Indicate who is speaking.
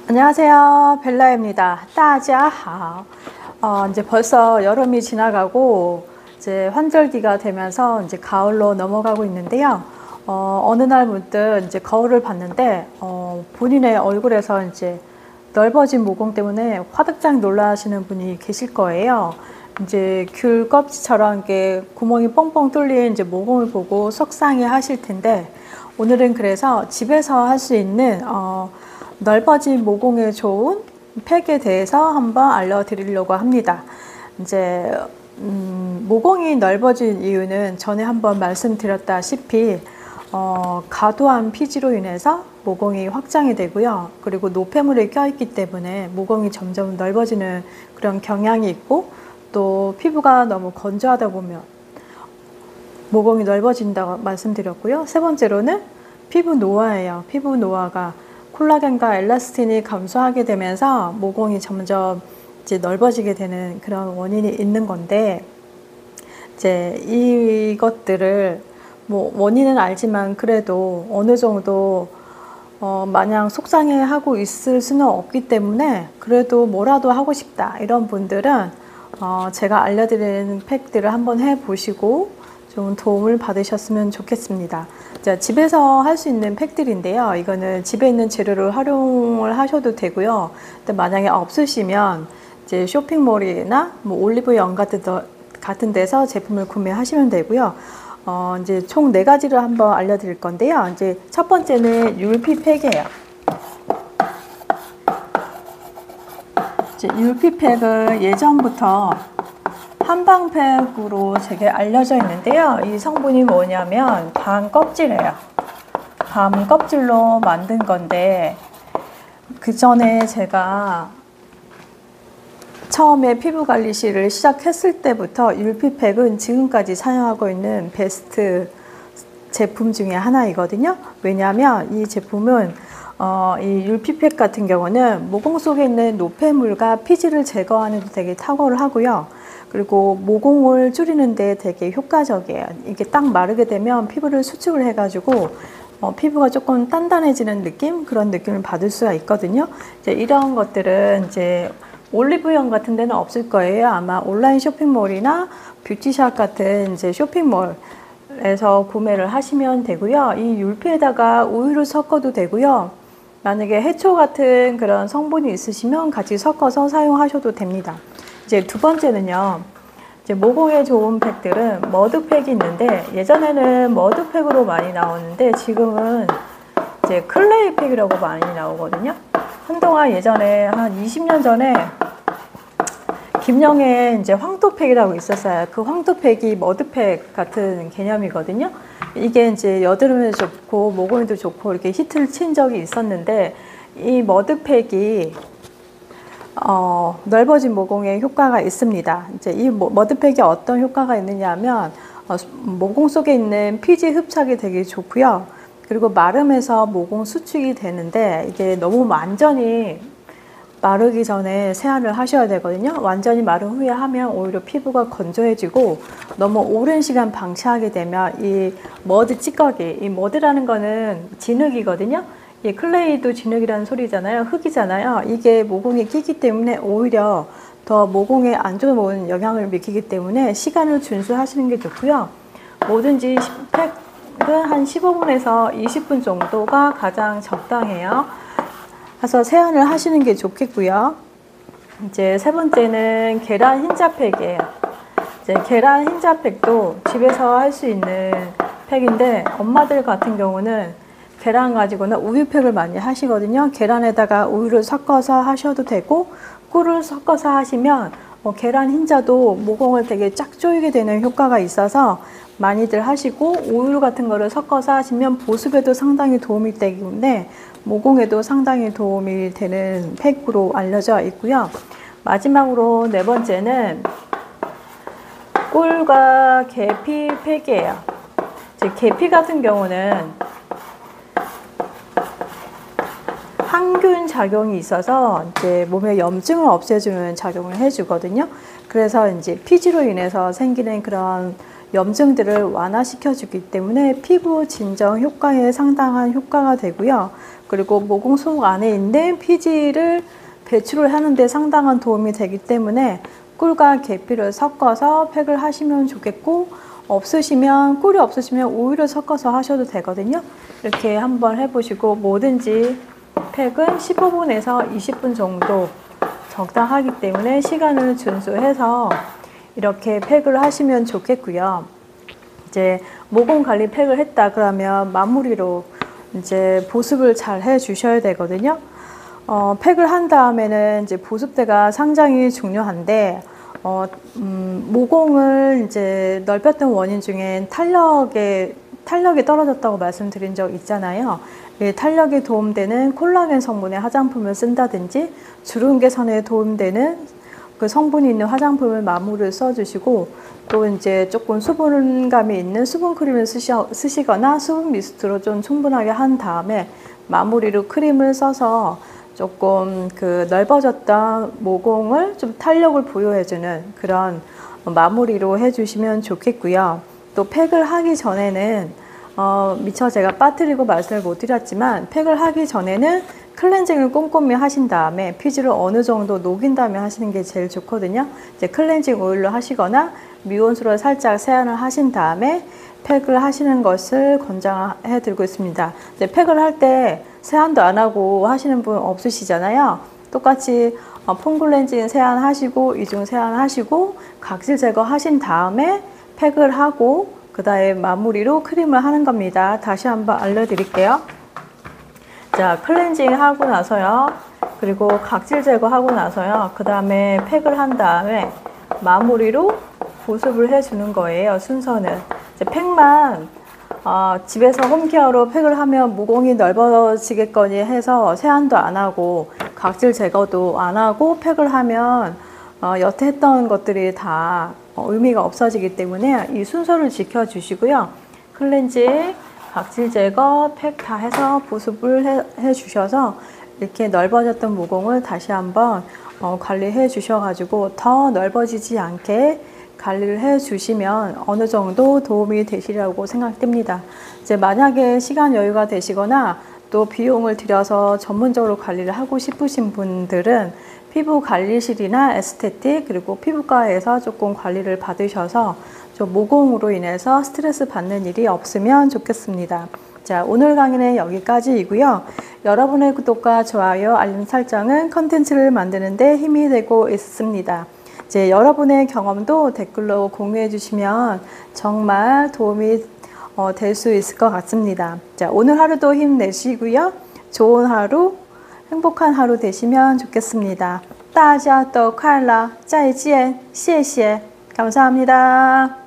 Speaker 1: 안녕하세요. 벨라입니다. 大家好. 이제 벌써 여름이 지나가고 이제 환절기가 되면서 이제 가을로 넘어가고 있는데요. 어느 날 문득 이제 거울을 봤는데 본인의 얼굴에서 이제 넓어진 모공 때문에 화들짝 놀라시는 분이 계실 거예요. 이제 귤 껍질처럼 이렇게 구멍이 뻥뻥 뚫린 이제 모공을 보고 속상해 하실 텐데, 오늘은 그래서 집에서 할 수 있는 넓어진 모공에 좋은 팩에 대해서 한번 알려드리려고 합니다. 이제 모공이 넓어진 이유는 전에 한번 말씀드렸다시피 과도한 피지로 인해서 모공이 확장이 되고요. 그리고 노폐물이 껴있기 때문에 모공이 점점 넓어지는 그런 경향이 있고, 또 피부가 너무 건조하다 보면 모공이 넓어진다고 말씀드렸고요. 세 번째로는 피부 노화예요. 피부 노화가 콜라겐과 엘라스틴이 감소하게 되면서 모공이 점점 이제 넓어지게 되는 그런 원인이 있는 건데, 이제 이것들을 뭐 원인은 알지만 그래도 어느 정도 마냥 속상해하고 있을 수는 없기 때문에 그래도 뭐라도 하고 싶다 이런 분들은 제가 알려드리는 팩들을 한번 해보시고 좀 도움을 받으셨으면 좋겠습니다. 자, 집에서 할 수 있는 팩들인데요. 이거는 집에 있는 재료를 활용을 하셔도 되고요. 근데 만약에 없으시면 이제 쇼핑몰이나 뭐 올리브영 같은 데서 제품을 구매하시면 되고요. 이제 총 4가지를 한번 알려드릴 건데요. 이제 첫 번째는 율피팩이에요. 이제 율피팩은 예전부터 한방팩으로 되게 알려져 있는데요. 이 성분이 뭐냐면 밤 껍질이에요. 밤 껍질로 만든 건데, 그 전에 제가 처음에 피부관리실을 시작했을 때부터 율피팩은 지금까지 사용하고 있는 베스트 제품 중에 하나이거든요. 왜냐하면 이 제품은 이 율피팩 같은 경우는 모공 속에 있는 노폐물과 피지를 제거하는 데 되게 탁월을 하고요. 그리고 모공을 줄이는데 되게 효과적이에요. 이게 딱 마르게 되면 피부를 수축을 해가지고 피부가 조금 단단해지는 느낌? 그런 느낌을 받을 수가 있거든요. 이제 이런 것들은 이제 올리브영 같은 데는 없을 거예요. 아마 온라인 쇼핑몰이나 뷰티샵 같은 이제 쇼핑몰에서 구매를 하시면 되고요. 이 율피에다가 우유를 섞어도 되고요. 만약에 해초 같은 그런 성분이 있으시면 같이 섞어서 사용하셔도 됩니다. 이제 두 번째는요. 이제 모공에 좋은 팩들은 머드팩이 있는데, 예전에는 머드팩으로 많이 나오는데 지금은 이제 클레이 팩이라고 많이 나오거든요. 한동안 예전에 한 20년 전에 김영의 이제 황토팩이라고 있었어요. 그 황토팩이 머드팩 같은 개념이거든요. 이게 이제 여드름에도 좋고 모공에도 좋고 이렇게 히트를 친 적이 있었는데, 이 머드팩이 넓어진 모공에 효과가 있습니다. 이제 이 머드팩이 어떤 효과가 있느냐 하면 모공 속에 있는 피지 흡착이 되게 좋고요. 그리고 마름에서 모공 수축이 되는데, 이게 너무 완전히 마르기 전에 세안을 하셔야 되거든요. 완전히 마른 후에 하면 오히려 피부가 건조해지고, 너무 오랜 시간 방치하게 되면 이 머드 찌꺼기, 이 머드라는 거는 진흙이거든요. 이 클레이도 진흙이라는 소리잖아요. 흙이잖아요. 이게 모공에 끼기 때문에 오히려 더 모공에 안 좋은 영향을 미치기 때문에 시간을 준수하시는 게 좋고요. 뭐든지 팩은 한 15분에서 20분 정도가 가장 적당해요. 그래서 세안을 하시는 게 좋겠고요. 이제 세 번째는 계란 흰자팩이에요. 이제 계란 흰자팩도 집에서 할 수 있는 팩인데, 엄마들 같은 경우는 계란 가지고는 우유팩을 많이 하시거든요. 계란에다가 우유를 섞어서 하셔도 되고, 꿀을 섞어서 하시면 계란 흰자도 모공을 되게 쫙 조이게 되는 효과가 있어서 많이들 하시고, 우유 같은 거를 섞어서 하시면 보습에도 상당히 도움이 되기 때문에 모공에도 상당히 도움이 되는 팩으로 알려져 있고요. 마지막으로 네 번째는 꿀과 계피 팩이에요. 계피 같은 경우는 항균 작용이 있어서 이제 몸의 염증을 없애주는 작용을 해주거든요. 그래서 이제 피지로 인해서 생기는 그런 염증들을 완화시켜 주기 때문에 피부 진정 효과에 상당한 효과가 되고요. 그리고 모공 속 안에 있는 피지를 배출을 하는데 상당한 도움이 되기 때문에 꿀과 계피를 섞어서 팩을 하시면 좋겠고, 꿀이 없으시면 우유를 섞어서 하셔도 되거든요. 이렇게 한번 해보시고, 뭐든지 팩은 15분에서 20분 정도 적당하기 때문에 시간을 준수해서 이렇게 팩을 하시면 좋겠고요. 이제 모공 관리 팩을 했다 그러면 마무리로 이제 보습을 잘 해 주셔야 되거든요. 팩을 한 다음에는 이제 보습대가 상당히 중요한데, 모공을 이제 넓혔던 원인 중엔 탄력이 떨어졌다고 말씀드린 적 있잖아요. 이 탄력에 도움되는 콜라겐 성분의 화장품을 쓴다든지 주름 개선에 도움되는 그 성분이 있는 화장품을 마무리를 써주시고, 또 이제 조금 수분감이 있는 수분 크림을 쓰시거나 수분 미스트로 좀 충분하게 한 다음에 마무리로 크림을 써서 조금 그 넓어졌던 모공을 좀 탄력을 부여해주는 그런 마무리로 해주시면 좋겠고요. 또 팩을 하기 전에는 미처 제가 빠뜨리고 말씀을 못 드렸지만, 팩을 하기 전에는 클렌징을 꼼꼼히 하신 다음에 피지를 어느 정도 녹인 다음에 하시는 게 제일 좋거든요. 이제 클렌징 오일로 하시거나 미온수로 살짝 세안을 하신 다음에 팩을 하시는 것을 권장해 드리고 있습니다. 이제 팩을 할 때 세안도 안 하고 하시는 분 없으시잖아요. 똑같이 폼클렌징 세안하시고 이중 세안하시고 각질 제거하신 다음에 팩을 하고 그 다음에 마무리로 크림을 하는 겁니다. 다시 한번 알려드릴게요. 자, 클렌징 하고 나서요, 그리고 각질 제거하고 나서요, 그 다음에 팩을 한 다음에 마무리로 보습을 해주는 거예요. 순서는 이제 팩만 집에서 홈케어로 팩을 하면 모공이 넓어지겠거니 해서 세안도 안 하고 각질 제거도 안 하고 팩을 하면 여태 했던 것들이 다 의미가 없어지기 때문에 이 순서를 지켜주시고요. 클렌징, 각질 제거, 팩 다 해서 보습을 해 주셔서 이렇게 넓어졌던 모공을 다시 한번 관리해 주셔가지고 더 넓어지지 않게 관리를 해 주시면 어느 정도 도움이 되시리라고 생각됩니다. 이제 만약에 시간 여유가 되시거나 또 비용을 들여서 전문적으로 관리를 하고 싶으신 분들은 피부 관리실이나 에스테틱 그리고 피부과에서 조금 관리를 받으셔서 좀 모공으로 인해서 스트레스 받는 일이 없으면 좋겠습니다. 자, 오늘 강의는 여기까지이고요. 여러분의 구독과 좋아요, 알림 설정은 컨텐츠를 만드는 데 힘이 되고 있습니다. 이제 여러분의 경험도 댓글로 공유해 주시면 정말 도움이 될 수 있을 것 같습니다. 자, 오늘 하루도 힘내시고요. 좋은 하루, 행복한 하루 되시면 좋겠습니다. 大家都快乐，再见，谢谢，감사합니다.